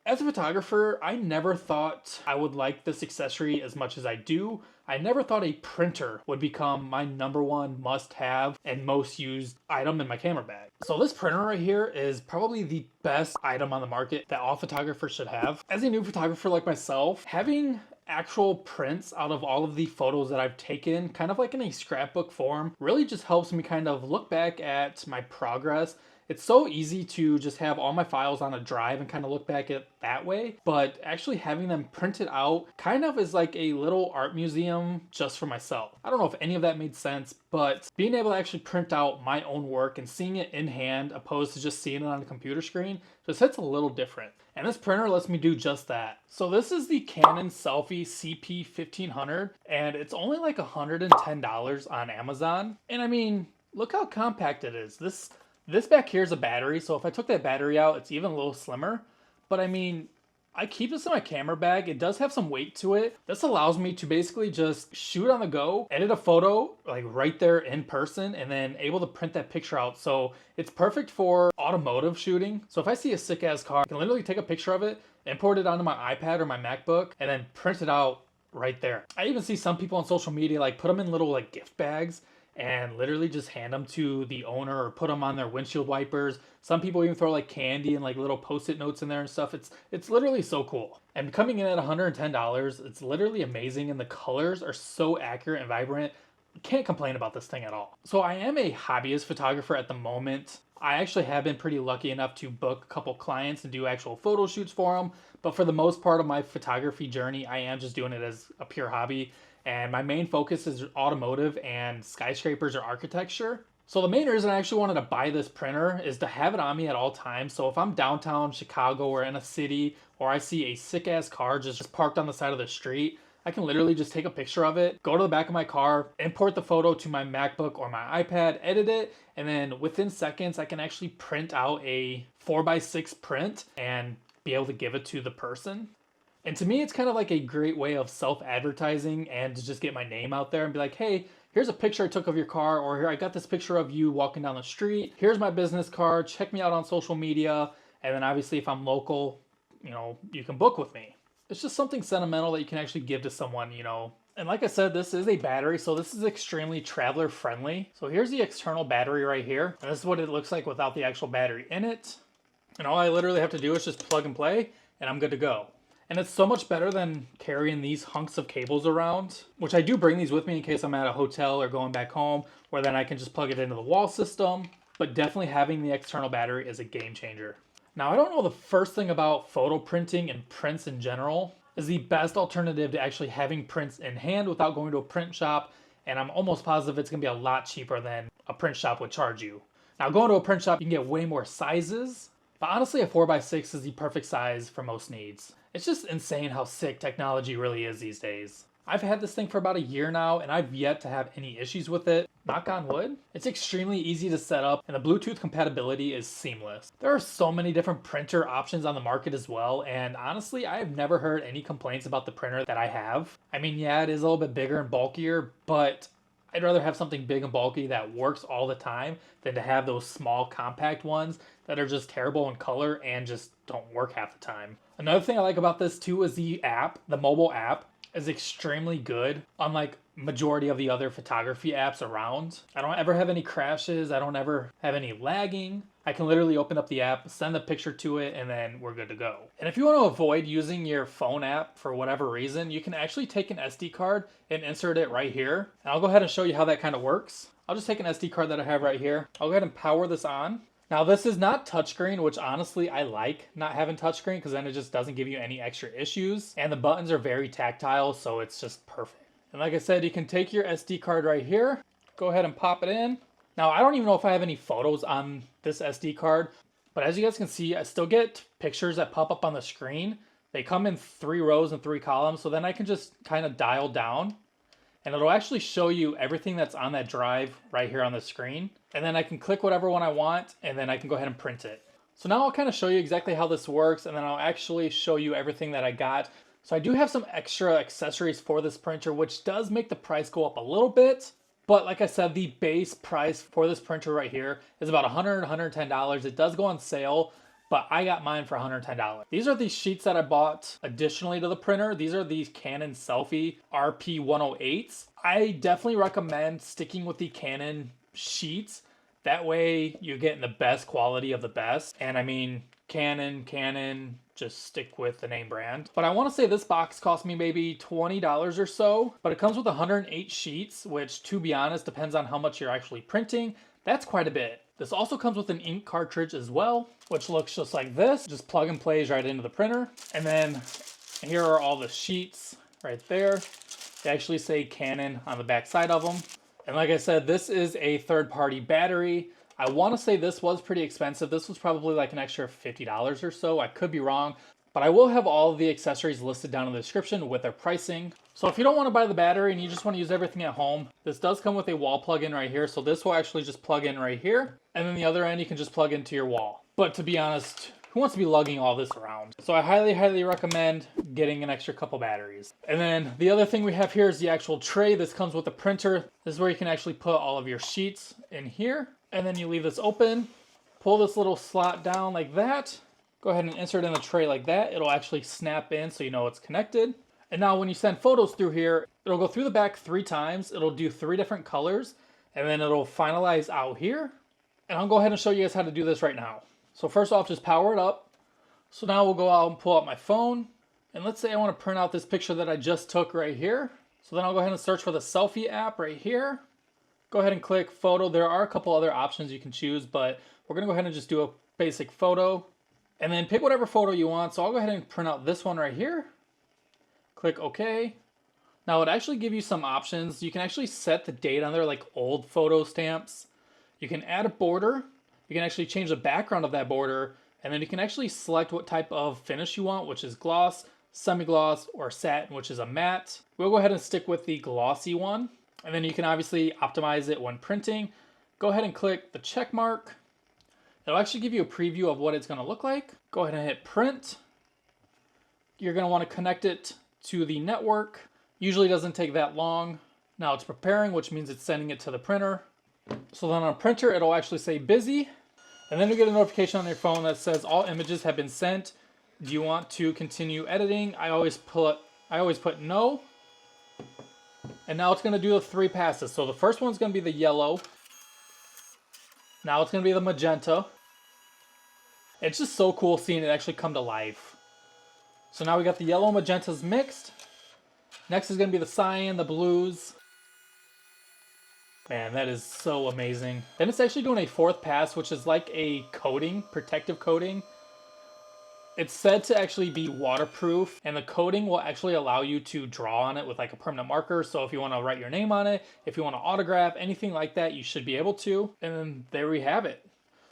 As a photographer, I never thought I would like this accessory as much as I do. I never thought a printer would become my #1 must-have and most used item in my camera bag. So this printer right here is probably the best item on the market that all photographers should have. As a new photographer like myself, having actual prints out of all of the photos that I've taken, kind of like in a scrapbook form, really just helps me kind of look back at my progress. It's so easy to just have all my files on a drive and kind of look back at that way, but actually having them printed out kind of is like a little art museum just for myself. I don't know if any of that made sense, but being able to actually print out my own work and seeing it in hand opposed to just seeing it on a computer screen just hits a little different. And this printer lets me do just that. So this is the Canon Selphy CP1500, and it's only like $110 on Amazon. And I mean, look how compact it is. This back here is a battery, so if I took that battery out, it's even a little slimmer. But I mean, I keep this in my camera bag. It does have some weight to it. This allows me to basically just shoot on the go, edit a photo like right there in person, and then able to print that picture out. So it's perfect for automotive shooting. So if I see a sick ass car, I can literally take a picture of it, import it onto my iPad or my MacBook, and then print it out right there. I even see some people on social media like put them in little like gift bags and literally just hand them to the owner or put them on their windshield wipers. Some people even throw like candy and like little post-it notes in there and stuff. It's literally so cool. And coming in at $110, it's literally amazing, and the colors are so accurate and vibrant. Can't complain about this thing at all. So I am a hobbyist photographer at the moment. I actually have been pretty lucky enough to book a couple clients and do actual photo shoots for them. But for the most part of my photography journey, I am just doing it as a pure hobby. And my main focus is automotive and skyscrapers or architecture. So the main reason I actually wanted to buy this printer is to have it on me at all times. So if I'm downtown Chicago or in a city, or I see a sick ass car just parked on the side of the street, I can literally just take a picture of it, go to the back of my car, import the photo to my MacBook or my iPad, edit it, and then within seconds I can actually print out a 4x6 print and be able to give it to the person. And to me, it's kind of like a great way of self-advertising and to just get my name out there and be like, hey, here's a picture I took of your car, or here I got this picture of you walking down the street. Here's my business card. Check me out on social media. And then obviously if I'm local, you can book with me. It's just something sentimental that you can actually give to someone, And like I said, this is a battery, so this is extremely traveler friendly. So here's the external battery right here. And this is what it looks like without the actual battery in it. And all I literally have to do is just plug and play, and I'm good to go. And it's so much better than carrying these hunks of cables around, which I do bring these with me in case I'm at a hotel or going back home, where then I can just plug it into the wall system. But definitely having the external battery is a game changer. Now, I don't know the first thing about photo printing and prints in general is the best alternative to actually having prints in hand without going to a print shop. And I'm almost positive it's gonna be a lot cheaper than a print shop would charge you. Now, going to a print shop, you can get way more sizes, but honestly, a 4x6 is the perfect size for most needs. It's just insane how sick technology really is these days. I've had this thing for about a year now, and I've yet to have any issues with it. Knock on wood. It's extremely easy to set up, and the Bluetooth compatibility is seamless. There are so many different printer options on the market as well, and honestly, I have never heard any complaints about the printer that I have. I mean, yeah, it is a little bit bigger and bulkier, but I'd rather have something big and bulky that works all the time than to have those small compact ones that are just terrible in color and just don't work half the time. Another thing I like about this too is the app. The mobile app is extremely good, unlike majority of the other photography apps around. I don't ever have any crashes. I don't ever have any lagging. I can literally open up the app, send the picture to it, and then we're good to go. And if you want to avoid using your phone app for whatever reason, you can actually take an SD card and insert it right here. And I'll go ahead and show you how that kind of works. I'll just take an SD card that I have right here. I'll go ahead and power this on. Now this is not touchscreen, which honestly I like not having touchscreen because then it just doesn't give you any extra issues. And the buttons are very tactile, so it's just perfect. And like I said, you can take your SD card right here, go ahead and pop it in. Now I don't even know if I have any photos on this SD card, but as you guys can see, I still get pictures that pop up on the screen. They come in 3 rows and 3 columns, so then I can just kind of dial down and it'll actually show you everything that's on that drive right here on the screen. And then I can click whatever one I want, and then I can go ahead and print it. So now I'll kind of show you exactly how this works, and then I'll actually show you everything that I got. So I do have some extra accessories for this printer, which does make the price go up a little bit. But like I said, the base price for this printer right here is about $100, $110. It does go on sale, but I got mine for $110. These are the sheets that I bought additionally to the printer. These are these Canon Selphy RP108s. I definitely recommend sticking with the Canon sheets. That way you're getting the best quality of the best. And I mean, Canon, just stick with the name brand. But I want to say this box cost me maybe $20 or so, but it comes with 108 sheets, which to be honest, depends on how much you're actually printing. That's quite a bit. This also comes with an ink cartridge as well, which looks just like this. Just plug and plays right into the printer. And then here are all the sheets right there. They actually say Canon on the back side of them. And like I said, this is a third-party battery. I want to say this was pretty expensive. This was probably like an extra $50 or so. I could be wrong, but I will have all of the accessories listed down in the description with their pricing. So if you don't want to buy the battery and you just want to use everything at home, this does come with a wall plug-in right here. So this will actually just plug in right here. And then the other end you can just plug into your wall. But to be honest, who wants to be lugging all this around? So I highly recommend getting an extra couple batteries. And then the other thing we have here is the actual tray. This comes with a printer. This is where you can actually put all of your sheets in here. And then you leave this open, pull this little slot down like that. Go ahead and insert in the tray like that. It'll actually snap in so you know it's connected. And now when you send photos through here, it'll go through the back 3 times. It'll do 3 different colors, and then it'll finalize out here. And I'll go ahead and show you guys how to do this right now. So first off, just power it up. So now we'll go out and pull out my phone. And let's say I want to print out this picture that I just took right here. So then I'll go ahead and search for the Selfie app right here. Go ahead and click photo. There are a couple other options you can choose, but we're going to go ahead and just do a basic photo. And then pick whatever photo you want. So I'll go ahead and print out this one right here. Click OK. Now it actually gives you some options. You can actually set the date on there like old photo stamps. You can add a border. You can actually change the background of that border. And then you can actually select what type of finish you want, which is gloss, semi-gloss, or satin, which is a matte. We'll go ahead and stick with the glossy one. And then you can obviously optimize it when printing. Go ahead and click the check mark. It'll actually give you a preview of what it's going to look like. Go ahead and hit print. You're going to want to connect it to the network. Usually doesn't take that long. Now it's preparing, which means it's sending it to the printer. So then on a printer, it'll actually say busy. And then you get a notification on your phone that says all images have been sent. Do you want to continue editing? I always put no. And now it's going to do the 3 passes. So the first one's going to be the yellow. Now it's going to be the magenta. It's just so cool seeing it actually come to life. So now we got the yellow and magentas mixed. Next is going to be the cyan, the blues. Man, that is so amazing. Then it's actually doing a 4th pass, which is like a coating, protective coating. It's said to actually be waterproof, and the coating will actually allow you to draw on it with like a permanent marker. So if you want to write your name on it, if you want to autograph, anything like that, you should be able to. And then there we have it.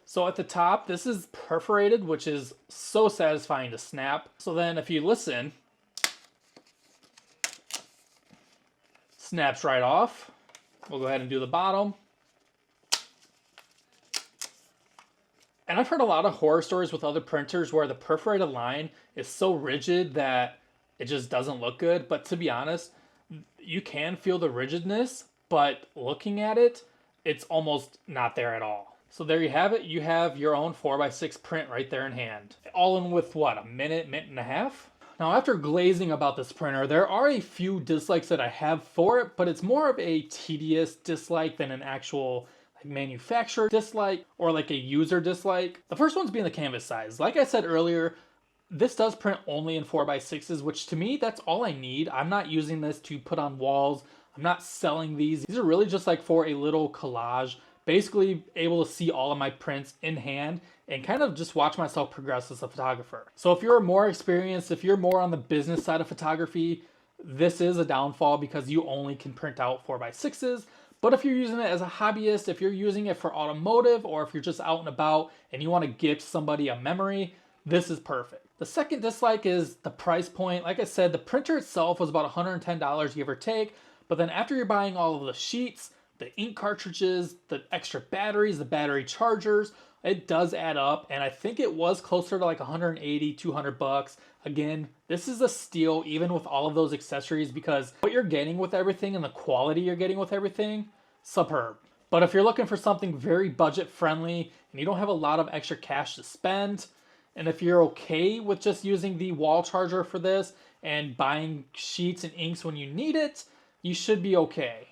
So at the top, this is perforated, which is so satisfying to snap. So then if you listen, snaps right off. We'll go ahead and do the bottom. And I've heard a lot of horror stories with other printers where the perforated line is so rigid that it just doesn't look good. But to be honest, you can feel the rigidness, but looking at it, it's almost not there at all. So there you have it. You have your own 4x6 print right there in hand. All in with what, a minute and a half? Now after glazing about this printer, there are a few dislikes that I have for it, but it's more of a tedious dislike than an actual manufacturer dislike or like a user dislike. The first one's being the canvas size. Like I said earlier, this does print only in 4x6s, which to me, that's all I need. I'm not using this to put on walls. I'm not selling these. These are really just like for a little collage, basically able to see all of my prints in hand and kind of just watch myself progress as a photographer. So if you're more experienced, if you're more on the business side of photography, this is a downfall because you only can print out 4x6s. But if you're using it as a hobbyist, if you're using it for automotive, or if you're just out and about and you want to gift somebody a memory, this is perfect. The second dislike is the price point. Like I said, the printer itself was about $110, give or take. But then after you're buying all of the sheets, the ink cartridges, the extra batteries, the battery chargers, it does add up. And I think it was closer to like 180, 200 bucks. Again, this is a steal even with all of those accessories because what you're getting with everything and the quality you're getting with everything, superb. But if you're looking for something very budget friendly and you don't have a lot of extra cash to spend, And if you're okay with just using the wall charger for this and buying sheets and inks when you need it, you should be okay.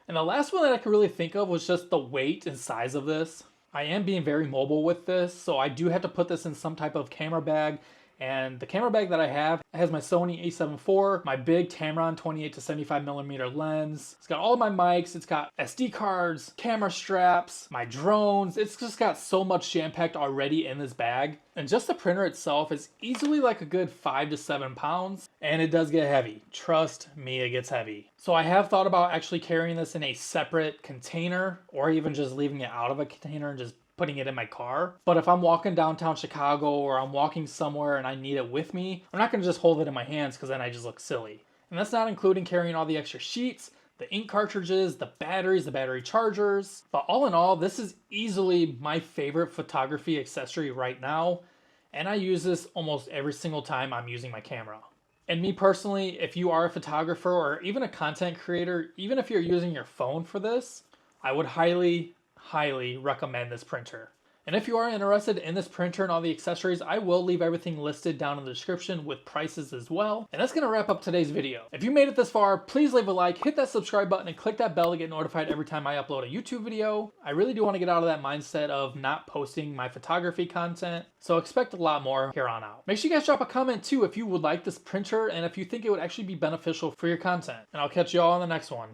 And the last one that I could really think of was just the weight and size of this. I am being very mobile with this, so I do have to put this in some type of camera bag. And the camera bag that I have has my Sony a7 IV, my big Tamron 28 to 75mm lens. It's got all of my mics, it's got SD cards, camera straps, my drones. It's just got so much jam-packed already in this bag. And just the printer itself is easily like a good 5 to 7 pounds. And it does get heavy. Trust me, it gets heavy. So I have thought about actually carrying this in a separate container, or even just leaving it out of a container and just putting it in my car. But if I'm walking downtown Chicago or I'm walking somewhere and I need it with me, I'm not gonna just hold it in my hands because then I just look silly. And that's not including carrying all the extra sheets, the ink cartridges, the batteries, the battery chargers. But all in all, this is easily my favorite photography accessory right now. And I use this almost every single time I'm using my camera. And me personally, if you are a photographer or even a content creator, even if you're using your phone for this, I would highly recommend this printer. And if you are interested in this printer and all the accessories, I will leave everything listed down in the description with prices as well. And that's going to wrap up today's video. If you made it this far, please leave a like, hit that subscribe button, and click that bell to get notified every time I upload a YouTube video. I really do want to get out of that mindset of not posting my photography content, so expect a lot more here on out. Make sure you guys drop a comment too if you would like this printer and if you think it would actually be beneficial for your content. And I'll catch you all on the next one.